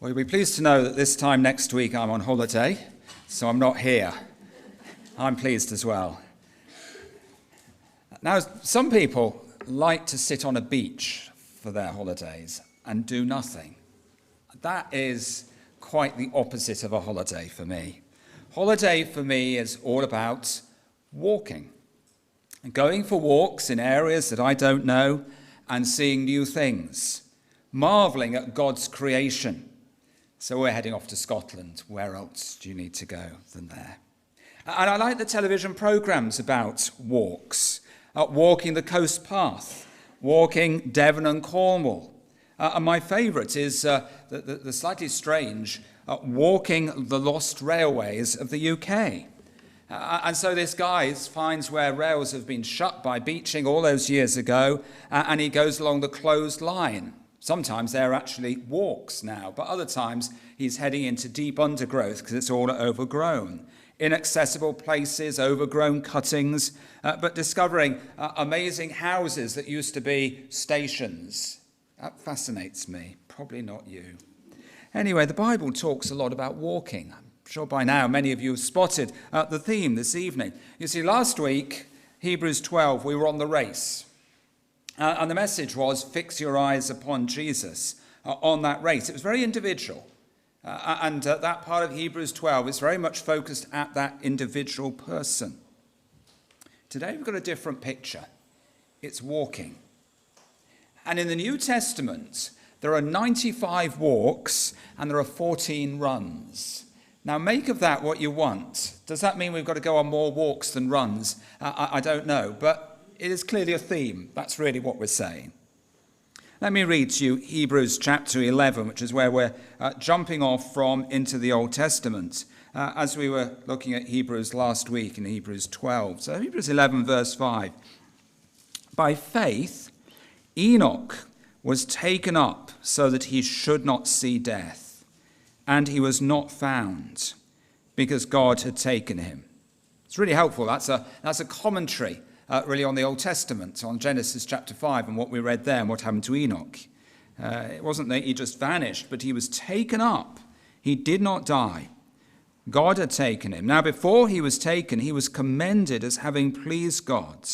Well, you'll be pleased to know that this time next week I'm on holiday, so I'm not here. I'm pleased as well. Now, some people like to sit on a beach for their holidays and do nothing. That is quite the opposite of a holiday for me. Holiday for me is all about walking, and going for walks in areas that I don't know and seeing new things, marveling at God's creation. So we're heading off to Scotland. Where else do you need to go than there? And I like the television programmes about walks, walking the coast path, walking Devon and Cornwall. And my favourite is the slightly strange walking the lost railways of the UK. And so this guy finds where rails have been shut by beaching all those years ago, and he goes along the closed line. Sometimes they're actually walks now, but other times he's heading into deep undergrowth because it's all overgrown. Inaccessible places, overgrown cuttings, but discovering amazing houses that used to be stations. That fascinates me, probably not you. Anyway, the Bible talks a lot about walking. I'm sure by now many of you have spotted the theme this evening. You see, last week, Hebrews 12, we were on the race. And the message was, fix your eyes upon Jesus on that race. It was very individual. And that part of Hebrews 12 is very much focused at that individual person. Today we've got a different picture. It's walking. And in the New Testament, there are 95 walks and there are 14 runs. Now make of that what you want. Does that mean we've got to go on more walks than runs? I don't know, but it is clearly a theme. That's really what we're saying. Let me read to you Hebrews chapter 11, which is where we're jumping off from into the Old Testament, as we were looking at Hebrews last week in Hebrews 12. So Hebrews 11, verse 5. By faith, Enoch was taken up so that he should not see death, and he was not found because God had taken him. It's really helpful. That's a commentary really on the Old Testament, on Genesis chapter 5 and what we read there and what happened to Enoch. It wasn't that he just vanished, but he was taken up. He did not die. God had taken him. Now, before he was taken, he was commended as having pleased God.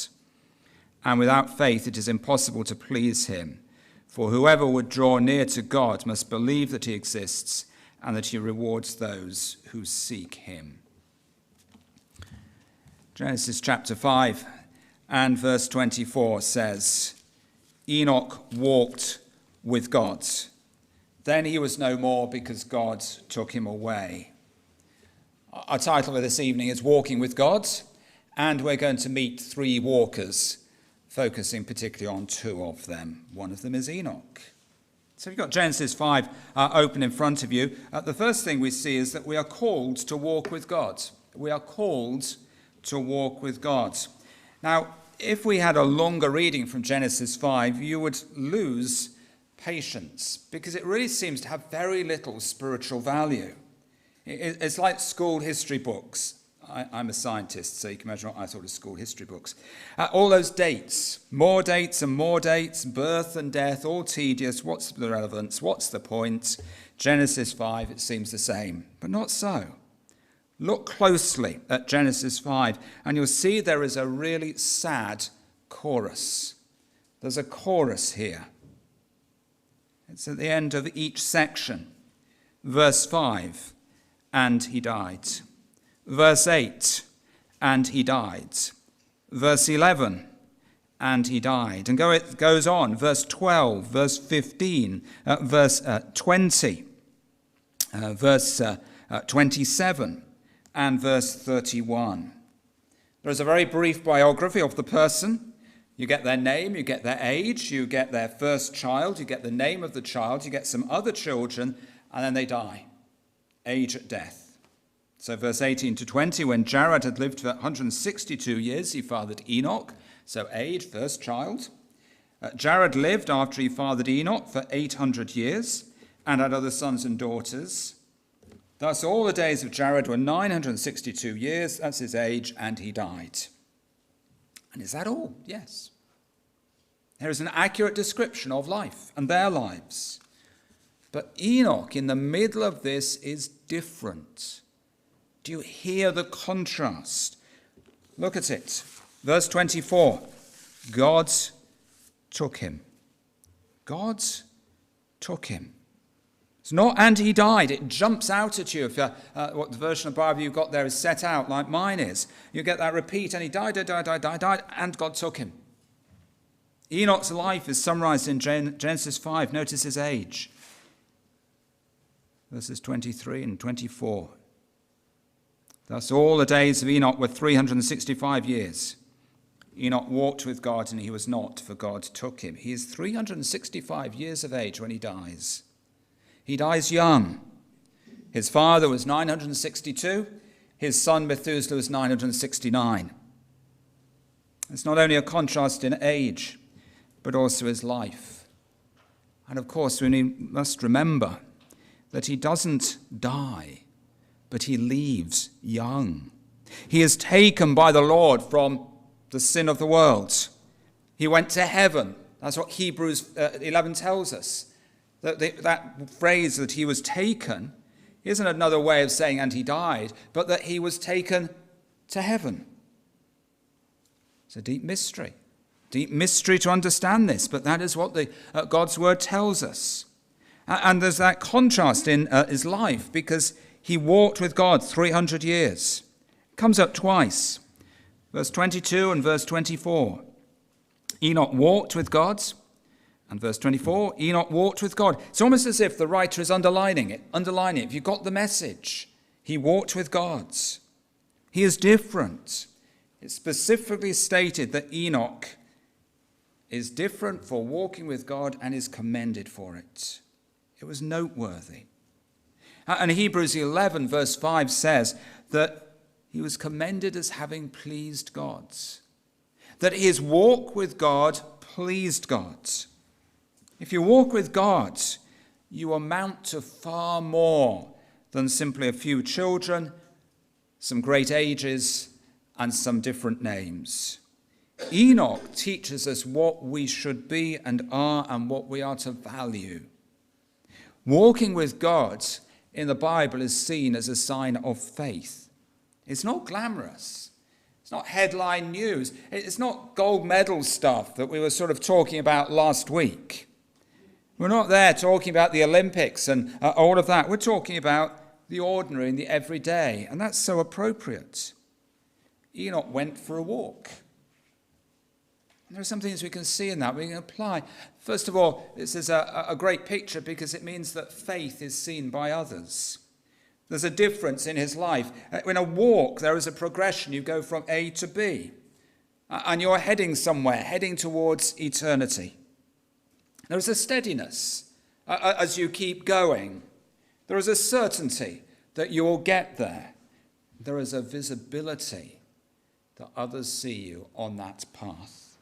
And without faith, it is impossible to please him. For whoever would draw near to God must believe that he exists and that he rewards those who seek him. Genesis chapter 5 and verse 24 says, Enoch walked with God. Then he was no more because God took him away. Our title for this evening is Walking with God, and we're going to meet three walkers, focusing particularly on two of them. One of them is Enoch. So you've got Genesis 5 open in front of you. The first thing we see is that we are called to walk with God. We are called to walk with God. Now, if we had a longer reading from Genesis 5, you would lose patience because it really seems to have very little spiritual value. It's like school history books. I'm a scientist, so you can imagine what I thought of school history books. All those dates, more dates and more dates, birth and death, all tedious. What's the relevance? What's the point? Genesis 5, it seems the same, but not so. Look closely at Genesis 5, and you'll see there is a really sad chorus. There's a chorus here. It's at the end of each section. Verse 5, and he died. Verse 8, and he died. Verse 11, and he died. And it goes on. Verse 12, verse 15, verse 20, verse 27, and verse 31. There is a very brief biography of the person. You get their name, you get their age, you get their first child, you get the name of the child, you get some other children, and then they die. Age at death. So verse 18 to 20, when Jared had lived for 162 years, he fathered Enoch. So age, first child. Jared lived after he fathered Enoch for 800 years and had other sons and daughters. Thus all the days of Jared were 962 years, that's his age, and he died. And is that all? Yes. There is an accurate description of life and their lives. But Enoch, in the middle of this, is different. Do you hear the contrast? Look at it. Verse 24. God took him. God took him. It's not, and he died. It jumps out at you. If what the version of the Bible you've got there is set out like mine is. You get that repeat, and he died, and God took him. Enoch's life is summarized in Genesis 5. Notice his age. Verses 23 and 24. Thus all the days of Enoch were 365 years. Enoch walked with God, and he was not, for God took him. He is 365 years of age when he dies. He dies young. His father was 962. His son Methuselah was 969. It's not only a contrast in age, but also his life. And of course, we must remember that he doesn't die, but he leaves young. He is taken by the Lord from the sin of the world. He went to heaven. That's what Hebrews 11 tells us. That phrase that he was taken isn't another way of saying and he died, but that he was taken to heaven. It's a deep mystery to understand this, but that is what God's word tells us. And there's that contrast in his life, because he walked with God 300 years. It comes up twice, verse 22 and verse 24. Enoch walked with God. And verse 24, Enoch walked with God. It's almost as if the writer is underlining it. If you got the message, he walked with God. He is different. It's specifically stated that Enoch is different for walking with God and is commended for it. It was noteworthy. And Hebrews 11 verse 5 says that he was commended as having pleased God. That his walk with God pleased God. If you walk with God, you amount to far more than simply a few children, some great ages, and some different names. Enoch teaches us what we should be and are, and what we are to value. Walking with God in the Bible is seen as a sign of faith. It's not glamorous. It's not headline news. It's not gold medal stuff that we were sort of talking about last week. We're not there talking about the Olympics and all of that. We're talking about the ordinary and the everyday, and that's so appropriate. Enoch went for a walk. And there are some things we can see in that, we can apply. First of all, this is a great picture because it means that faith is seen by others. There's a difference in his life. In a walk, there is a progression. You go from A to B, and you're heading somewhere, heading towards eternity. There is a steadiness as you keep going. There is a certainty that you will get there. There is a visibility that others see you on that path.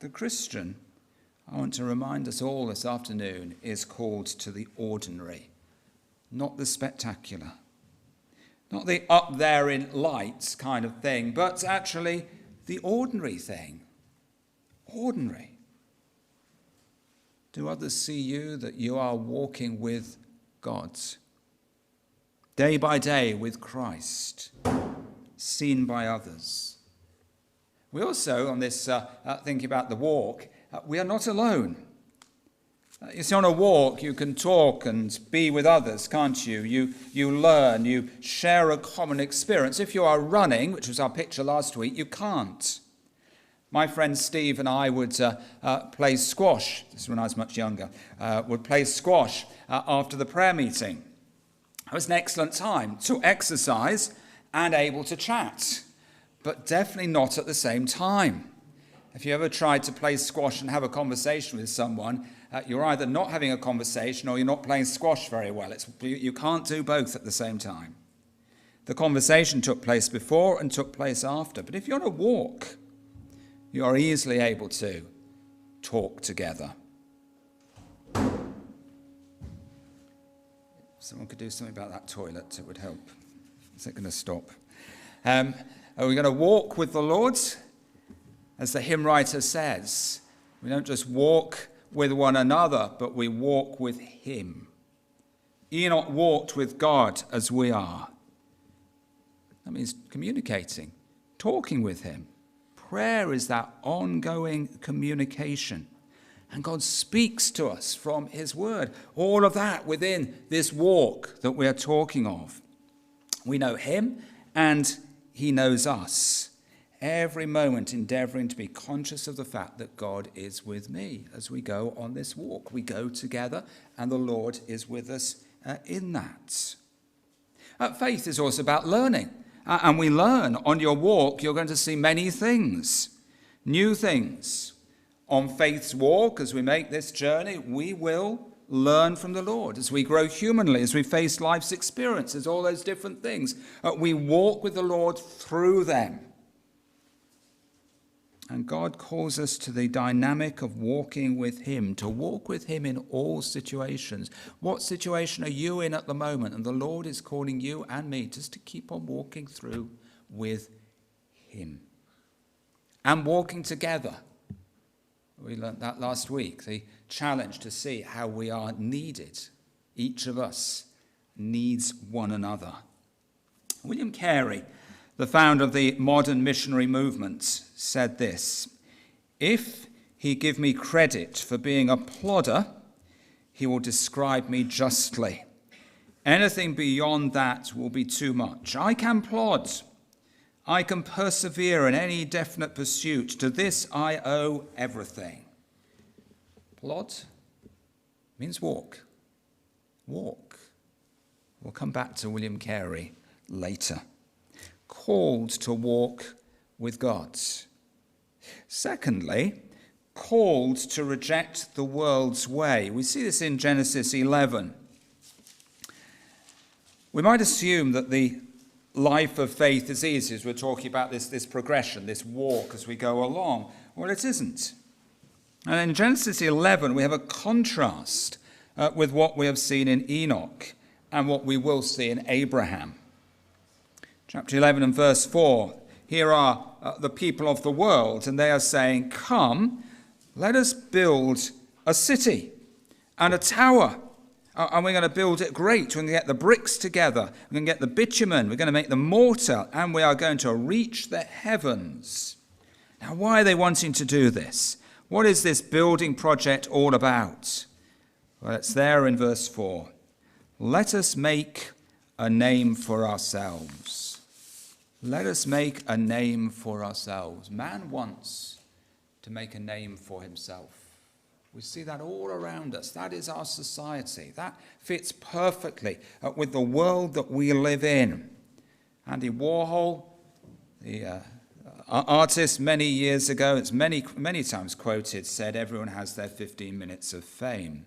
The Christian, I want to remind us all this afternoon, is called to the ordinary, not the spectacular, not the up there in lights kind of thing, but actually the ordinary thing. Ordinary. Do others see you that you are walking with God? Day by day with Christ, seen by others. We also, on this thinking about the walk, we are not alone. You see, on a walk, you can talk and be with others, can't you? You learn, you share a common experience. If you are running, which was our picture last week, you can't. My friend Steve and I would play squash. This is when I was much younger. Would play squash after the prayer meeting. It was an excellent time to exercise and able to chat, but definitely not at the same time. If you ever tried to play squash and have a conversation with someone, you're either not having a conversation or you're not playing squash very well. You can't do both at the same time. The conversation took place before and took place after. But if you're on a walk, you are easily able to talk together. If someone could do something about that toilet, it would help. Is it going to stop? Are we going to walk with the Lord? As the hymn writer says, we don't just walk with one another, but we walk with him. Enoch walked with God as we are. That means communicating, talking with him. Prayer is that ongoing communication. And God speaks to us from his word. All of that within this walk that we are talking of. We know him and he knows us. Every moment endeavouring to be conscious of the fact that God is with me as we go on this walk. We go together and the Lord is with us in that. Faith is also about learning. And we learn on your walk, you're going to see many things, new things. On faith's walk, as we make this journey, we will learn from the Lord. As we grow humanly, as we face life's experiences, all those different things, we walk with the Lord through them. And God calls us to the dynamic of walking with him, to walk with him in all situations. What situation are you in at the moment? And the Lord is calling you and me just to keep on walking through with him. And walking together. We learnt that last week, the challenge to see how we are needed. Each of us needs one another. William Carey, the founder of the modern missionary movement, said this: "If he give me credit for being a plodder, he will describe me justly. Anything beyond that will be too much. I can plod. I can persevere in any definite pursuit. To this I owe everything." Plod means walk. Walk. We'll come back to William Carey later. Called to walk with God. Secondly, called to reject the world's way. We see this in Genesis 11. We might assume that the life of faith is easy as we're talking about this progression, this walk as we go along. Well, it isn't. And in Genesis 11, we have a contrast with what we have seen in Enoch and what we will see in Abraham. Chapter 11 and verse 4, here are the people of the world, and they are saying, "Come, let us build a city and a tower. And we're going to build it great. We're going to get the bricks together. We're going to get the bitumen. We're going to make the mortar. And we are going to reach the heavens." Now, why are they wanting to do this? What is this building project all about? Well, it's there in verse 4. "Let us make a name for ourselves." Let us make a name for ourselves. Man wants to make a name for himself. We see that all around us. That is our society. That fits perfectly with the world that we live in. Andy Warhol, the artist many years ago, it's many times quoted, said everyone has their 15 minutes of fame,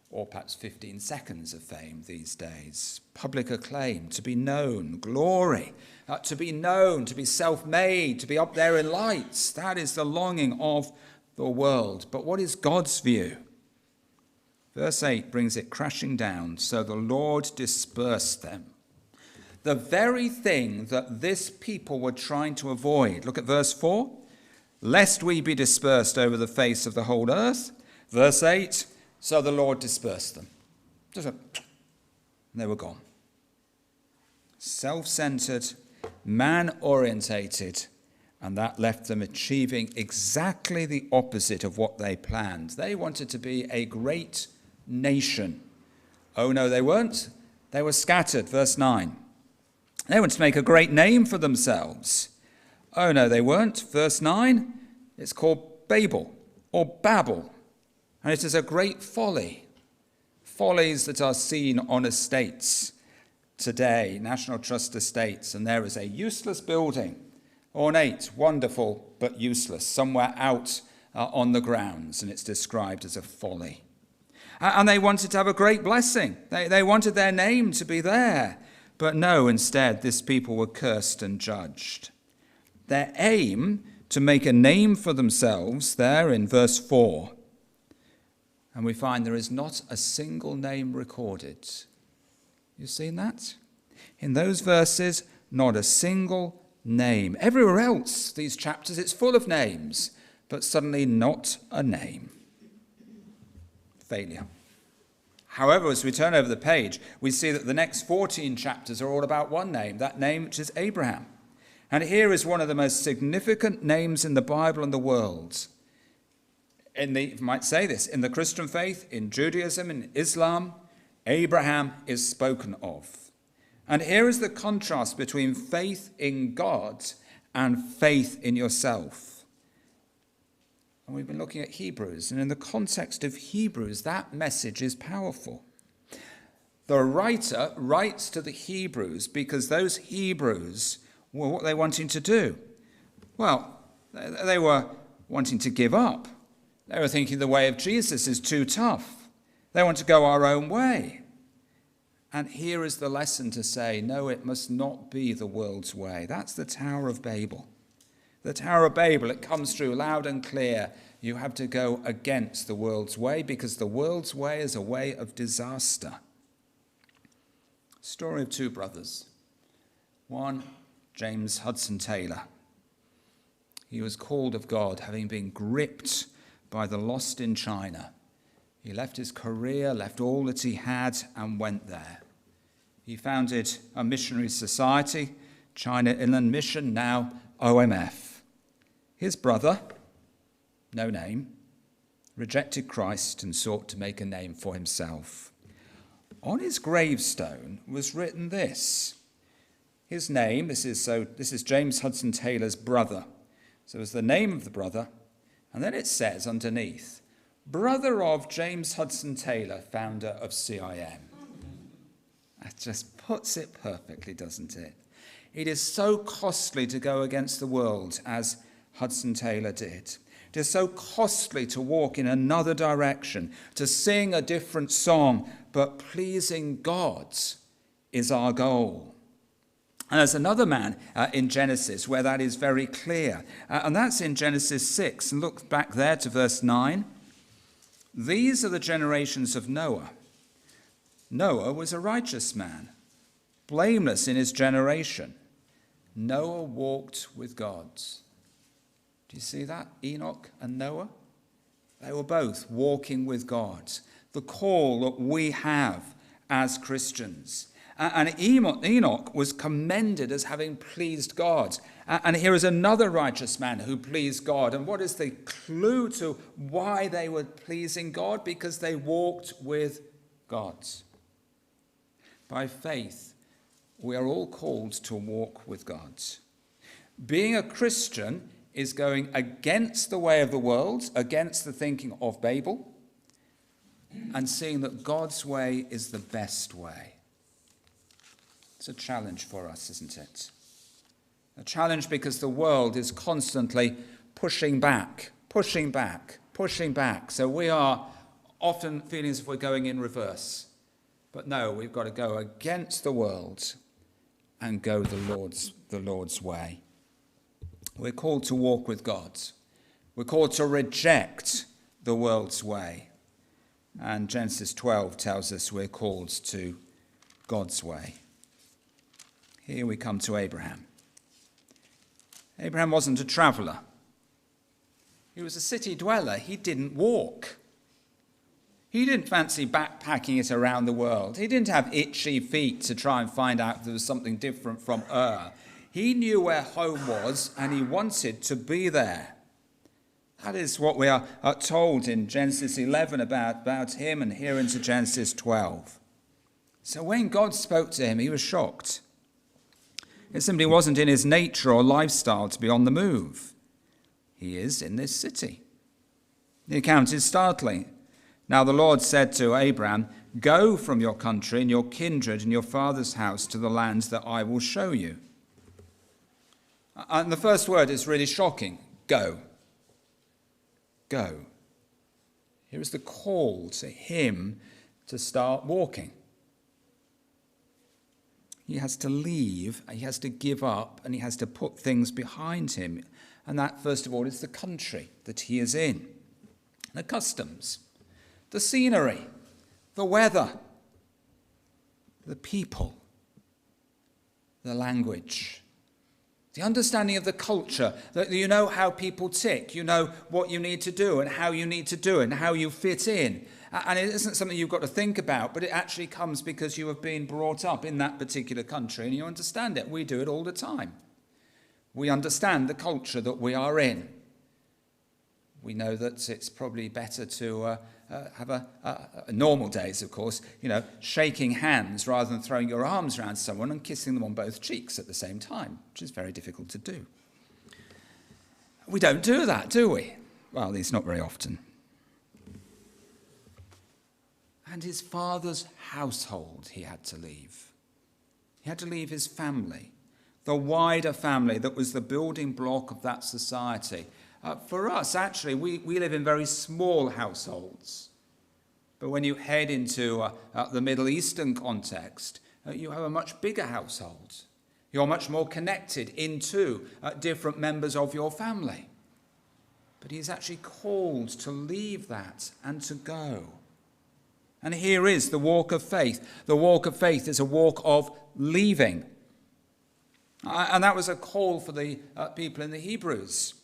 or perhaps 15 seconds of fame these days. Public acclaim, to be known, glory, to be known, to be self-made, to be up there in lights. That is the longing of the world. But what is God's view? Verse 8 brings it crashing down. "So the Lord dispersed them." The very thing that this people were trying to avoid. Look at verse 4. "Lest we be dispersed over the face of the whole earth." Verse 8, "So the Lord dispersed them." And they were gone. Self-centered, man-orientated, and that left them achieving exactly the opposite of what they planned. They wanted to be a great nation. Oh no, they weren't. They were scattered. Verse 9. They wanted to make a great name for themselves. Oh no, they weren't. Verse 9. It's called Babel or Babel. And it is a great folly. Follies that are seen on estates today, National Trust estates, and there is a useless building, ornate, wonderful, but useless, somewhere out on the grounds, and it's described as a folly. And they wanted to have a great blessing. They wanted their name to be there. But no, instead, this people were cursed and judged. Their aim to make a name for themselves, there in verse 4, and we find there is not a single name recorded. You've seen that? In those verses, not a single name. Everywhere else, these chapters, it's full of names, but suddenly not a name. Failure. However, as we turn over the page, we see that the next 14 chapters are all about one name, that name which is Abraham. And here is one of the most significant names in the Bible and the world. You might say this, in the Christian faith, in Judaism, in Islam, Abraham is spoken of. And here is the contrast between faith in God and faith in yourself. And we've been looking at Hebrews, and in the context of Hebrews, that message is powerful. The writer writes to the Hebrews because those Hebrews were what they were wanting to do. Well, they were wanting to give up. They were thinking the way of Jesus is too tough. They want to go our own way. And here is the lesson to say, no, it must not be the world's way. That's the Tower of Babel. The Tower of Babel, it comes through loud and clear. You have to go against the world's way because the world's way is a way of disaster. Story of two brothers. One, James Hudson Taylor. He was called of God, having been gripped by the lost in China. He left his career, left all that he had, and went there. He founded a missionary society, China Inland Mission, now OMF. His brother, no name, rejected Christ and sought to make a name for himself. On his gravestone was written this. His name, this is James Hudson Taylor's brother. So it's the name of the brother, and then it says underneath, brother of James Hudson Taylor, founder of CIM. That just puts it perfectly, doesn't it? It is so costly to go against the world as Hudson Taylor did. It is so costly to walk in another direction, to sing a different song, but pleasing God is our goal. And there's another man in Genesis where that is very clear, and that's in Genesis 6. And look back there to verse 9. These are the generations of Noah. Noah was a righteous man, blameless in his generation. Noah walked with God. Do you see that? Enoch and Noah? They were both walking with God. The call that we have as Christians. And Enoch was commended as having pleased God. And here is another righteous man who pleased God. And what is the clue to why they were pleasing God? Because they walked with God. By faith, we are all called to walk with God. Being a Christian is going against the way of the world, against the thinking of Babel, and seeing that God's way is the best way. It's a challenge for us, isn't it? A challenge because the world is constantly pushing back. So we are often feeling as if we're going in reverse. But no, we've got to go against the world and go the Lord's way. We're called to walk with God. We're called to reject the world's way. And Genesis 12 tells us we're called to God's way. Here we come to Abraham. Abraham wasn't a traveller. He was a city dweller. He didn't walk. He didn't fancy backpacking it around the world. He didn't have itchy feet to try and find out if there was something different from Ur. He knew where home was and he wanted to be there. That is what we are told in Genesis 11 about him, and here into Genesis 12. So when God spoke to him, he was shocked. It simply wasn't in his nature or lifestyle to be on the move. He is in this city. The account is startling. Now the Lord said to Abraham, "Go from your country and your kindred and your father's house to the land that I will show you." And the first word is really shocking. Go. Go. Here is the call to him to start walking. He has to leave, he has to give up, and he has to put things behind him. And that, first of all, is the country that he is in. The customs, the scenery, the weather, the people, the language. The understanding of the culture, that you know how people tick, you know what you need to do and how you need to do it and how you fit in. And it isn't something you've got to think about, but it actually comes because you have been brought up in that particular country and you understand it. We do it all the time. We understand the culture that we are in. We know that it's probably better to have a normal days, of course, shaking hands rather than throwing your arms around someone and kissing them on both cheeks at the same time, which is very difficult to do. We don't do that, do we? Well, at least not very often. And his father's household he had to leave. He had to leave his family, the wider family that was the building block of that society. For us, actually, we live in very small households. But when you head into the Middle Eastern context, you have a much bigger household. You're much more connected into different members of your family. But he's actually called to leave that and to go. And here is the walk of faith. The walk of faith is a walk of leaving. And that was a call for the people in the Hebrews.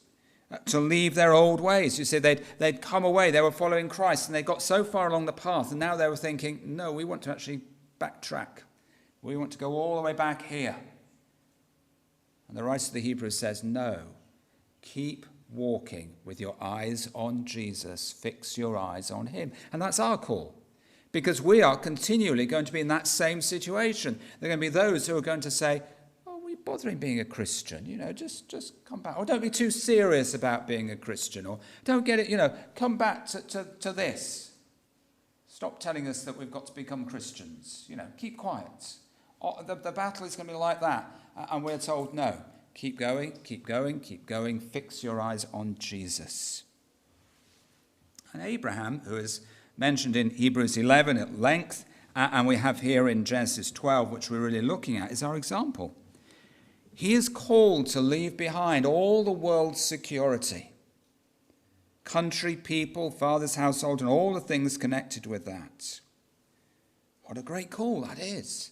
To leave their old ways. You see, they'd come away, they were following Christ, and they got so far along the path, and now they were thinking, no, we want to actually backtrack. We want to go all the way back here. And the writer of the Hebrews says, no, keep walking with your eyes on Jesus. Fix your eyes on him. And that's our call, because we are continually going to be in that same situation. There are going to be those who are going to say, bothering being a Christian, just come back. Or don't be too serious about being a Christian. Or don't get it, come back to this. Stop telling us that we've got to become Christians. Keep quiet. The battle is going to be like that. And we're told, no, keep going, keep going, keep going. Fix your eyes on Jesus. And Abraham, who is mentioned in Hebrews 11 at length, and we have here in Genesis 12, which we're really looking at, is our example. He is called to leave behind all the world's security, country, people, father's household, and all the things connected with that. What a great call that is.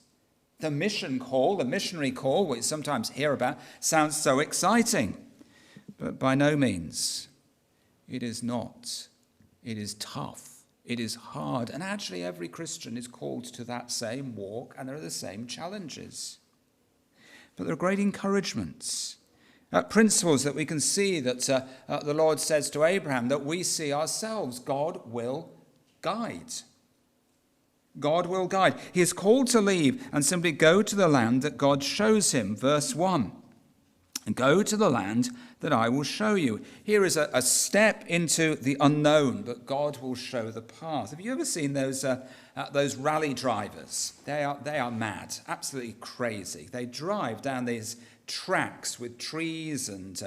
The mission call, the missionary call, which we sometimes hear about, sounds so exciting. But by no means. It is not. It is tough. It is hard. And actually every Christian is called to that same walk, and there are the same challenges. But there are great encouragements, principles that we can see that the Lord says to Abraham that we see ourselves. God will guide. God will guide. He is called to leave and simply go to the land that God shows him. Verse 1. Go to the land that I will show you. Here is a step into the unknown, but God will show the path. Have you ever seen those rally drivers? They are mad, absolutely crazy. They drive down these tracks with trees and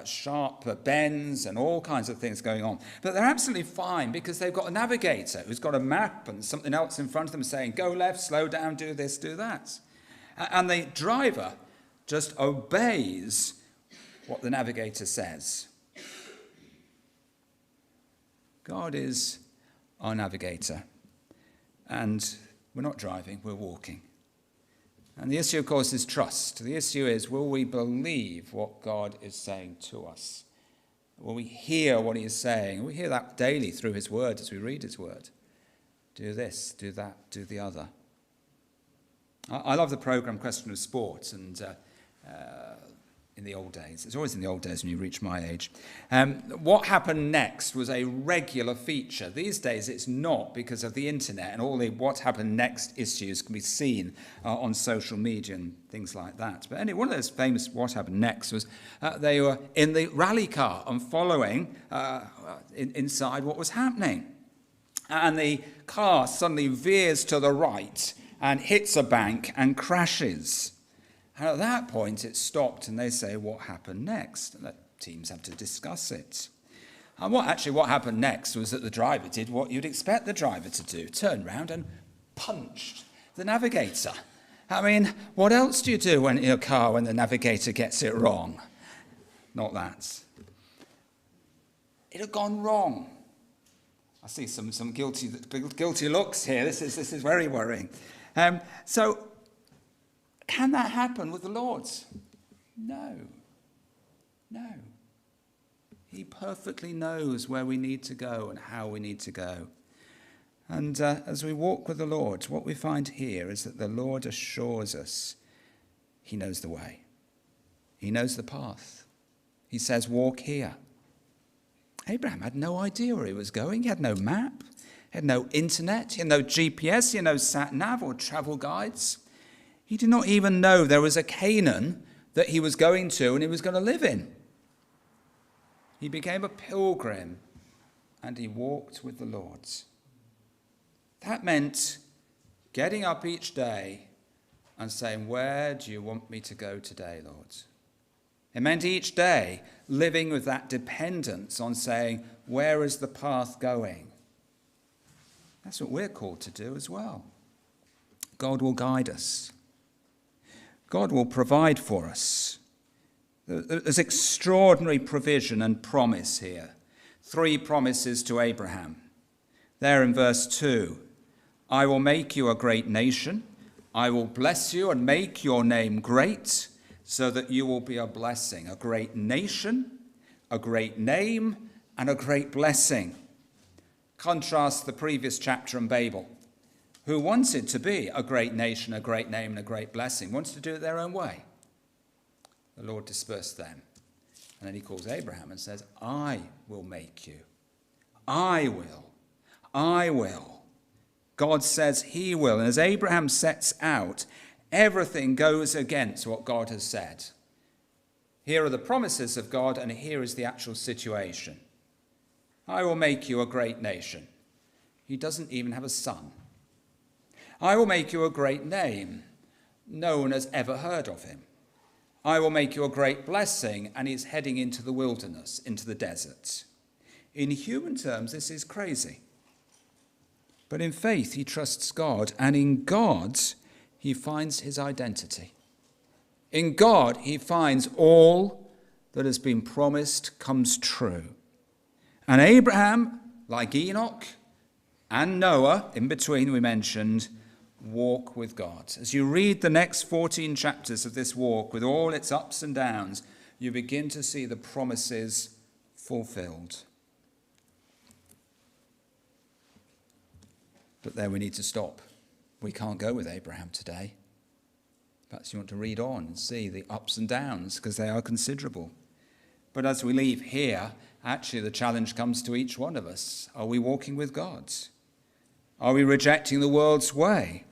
sharp bends and all kinds of things going on. But they're absolutely fine because they've got a navigator who's got a map and something else in front of them saying, go left, slow down, do this, do that. And the driver just obeys what the navigator says. God is our navigator. And we're not driving, we're walking. And the issue, of course, is trust. The issue is, will we believe what God is saying to us? Will we hear what he is saying? We hear that daily through his word as we read his word. Do this, do that, do the other. I love the programme Question of Sport, and in the old days, it's always in the old days when you reach my age. What happened next was a regular feature. These days it's not, because of the internet, and all the what happened next issues can be seen on social media and things like that. But anyway, one of those famous what happened next was they were in the rally car and following inside what was happening. And the car suddenly veers to the right and hits a bank and crashes. And at that point, it stopped, and they say, what happened next? And the teams have to discuss it. And what happened next was that the driver did what you'd expect the driver to do, turned round and punched the navigator. I mean, what else do you do in your car when the navigator gets it wrong? Not that. It had gone wrong. I see some guilty looks here. This is very worrying. So, can that happen with the Lord? No. No. He perfectly knows where we need to go and how we need to go. And as we walk with the Lord, what we find here is that the Lord assures us he knows the way. He knows the path. He says, walk here. Abraham had no idea where he was going. He had no map. He had no internet. He had no GPS. He had no sat-nav or travel guides. He did not even know there was a Canaan that he was going to and he was going to live in. He became a pilgrim and he walked with the Lord. That meant getting up each day and saying, where do you want me to go today, Lord? It meant each day living with that dependence on saying, where is the path going? That's what we're called to do as well. God will guide us. God will provide for us. There's extraordinary provision and promise here. 3 promises to Abraham. There in verse 2, I will make you a great nation. I will bless you and make your name great, so that you will be a blessing, a great nation, a great name, and a great blessing. Contrast the previous chapter in Babel, who wanted to be a great nation, a great name, and a great blessing, wanted to do it their own way. The Lord dispersed them. And then he calls Abraham and says, I will make you. I will. I will. God says he will. And as Abraham sets out, everything goes against what God has said. Here are the promises of God, and here is the actual situation. I will make you a great nation. He doesn't even have a son. I will make you a great name. No one has ever heard of him. I will make you a great blessing, and he's heading into the wilderness, into the desert. In human terms, this is crazy. But in faith, he trusts God, and in God, he finds his identity. In God, he finds all that has been promised comes true. And Abraham, like Enoch and Noah, in between we mentioned, walk with God. As you read the next 14 chapters of this walk with all its ups and downs, you begin to see the promises fulfilled. But there we need to stop. We can't go with Abraham today. Perhaps you want to read on and see the ups and downs, because they are considerable. But as we leave here, actually the challenge comes to each one of us. Are we walking with God? Are we rejecting the world's way?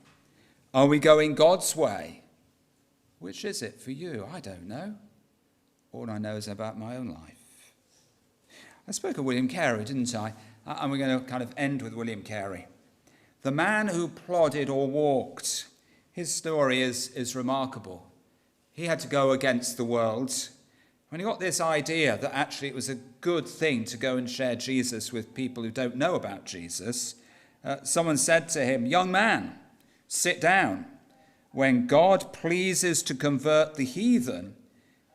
Are we going God's way? Which is it for you? I don't know. All I know is about my own life. I spoke of William Carey, didn't I? And we're going to kind of end with William Carey. The man who plodded or walked. His story is remarkable. He had to go against the world. When he got this idea that actually it was a good thing to go and share Jesus with people who don't know about Jesus, someone said to him, young man, sit down. When God pleases to convert the heathen,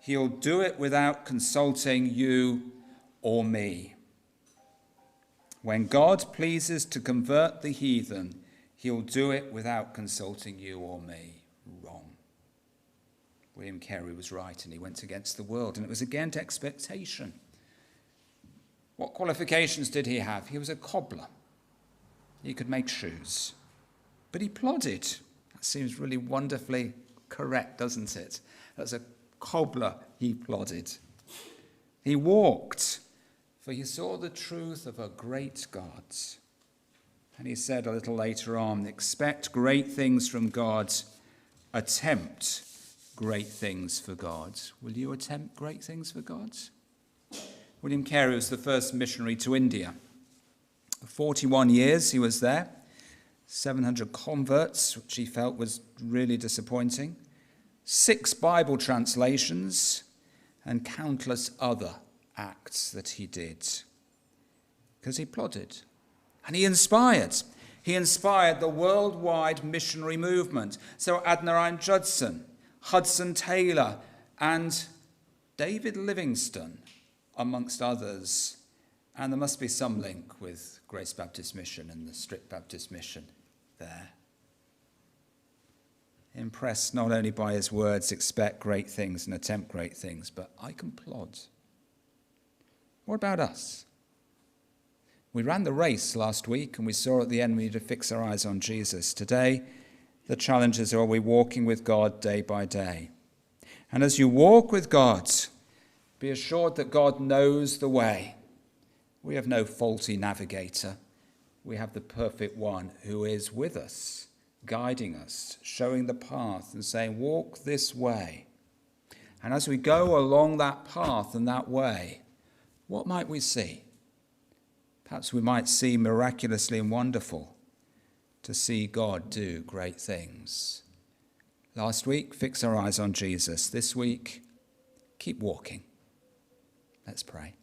he'll do it without consulting you or me. When God pleases to convert the heathen, he'll do it without consulting you or me. Wrong. William Carey was right, and he went against the world, and it was against expectation. What qualifications did he have? He was a cobbler. He could make shoes. But he plodded. That seems really wonderfully correct, doesn't it? As a cobbler, he plodded. He walked, for he saw the truth of a great God. And he said a little later on, expect great things from God, attempt great things for God. Will you attempt great things for God? William Carey was the first missionary to India. 41 years he was there, 700 converts, which he felt was really disappointing, 6 Bible translations, and countless other acts that he did. Because he plodded. And he inspired. He inspired the worldwide missionary movement. So Adoniram Judson, Hudson Taylor, and David Livingstone, amongst others. And there must be some link with Grace Baptist Mission and the Strict Baptist Mission there. In impressed not only by his words, expect great things and attempt great things, but I can plod. What about us? We ran the race last week and we saw at the end we need to fix our eyes on Jesus. Today, the challenges are we walking with God day by day? And as you walk with God, be assured that God knows the way. We have no faulty navigator. We have the perfect one who is with us, guiding us, showing the path and saying, walk this way. And as we go along that path and that way, what might we see? Perhaps we might see miraculously and wonderful to see God do great things. Last week, fix our eyes on Jesus. This week, keep walking. Let's pray.